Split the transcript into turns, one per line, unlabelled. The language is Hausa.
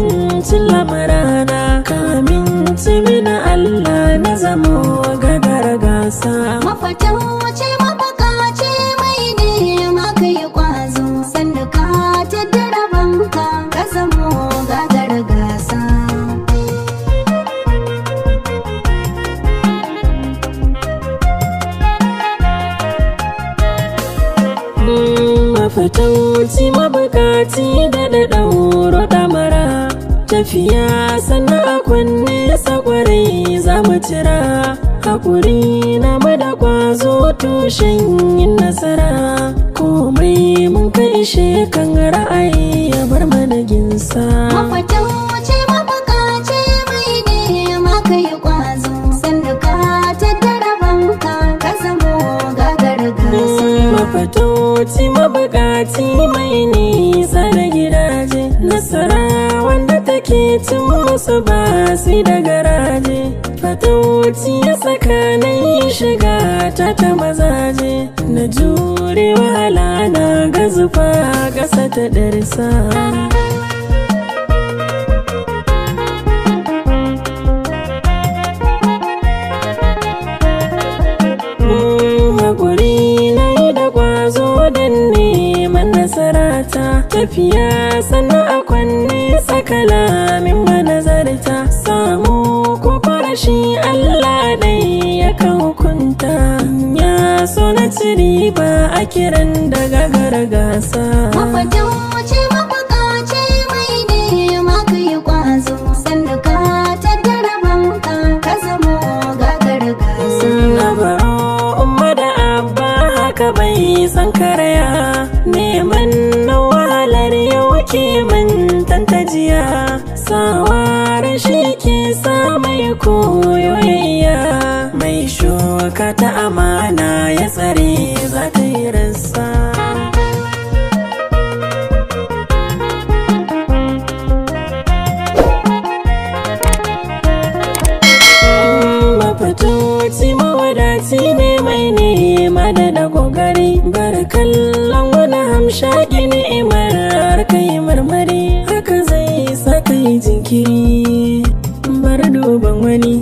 kuncin lamarana, kamin mini Allah na zamo gagar gasa.
Mafatan wace mabukaci mai nema ka yi kwazo, sanda ka tattara banka ka zamo gagar gasa.
Mafatauci mabukaci da ɗauro ɗamara, tafiya sannan a kunne sakwarai za mu cira. Hakuri na da kwazo tushen yin nasara, komai mun kai ishe kan ra'ayi ya bar mana ginsa.
Mafatan wace mabukaci mai nema ka yi kwazo, sanda ka tattara banka ka zamo gagar gasa.
Mafatauci mabukaci mai nisa da gidaje, nasara wanda take cin musu ba sai da garaje. Fatauci ya saka na yi shiga ta mazaje, na jure wahala na ga zufa ƙasa ta ɗarsa. Hakuri na yi da kwazo don neman nasarata, tafiya sannan a kwanne sakala min manazarta. Samu ko farashi Allah dai ya kan hukunta, ya so na ci riba a kiran da gagar gasa.
Mafatan wace mabukaci mai nema ka yi kwazo, sanda ka tattara banka ka zamo gagar gasa.
Na baro umma da abba haka bai san karaya, neman na wahalar yau ke mantantajiya. Sawar shi ke sa mai koyoyayya, mai shuka ta amana ya tsare za ta yi rassa. Mafatoci mawadaci ne mai nema da dagogari, bar kallon wani hamshaki ni'imar kai marmari. Haka zai sa kai jinkiri, bar duban wani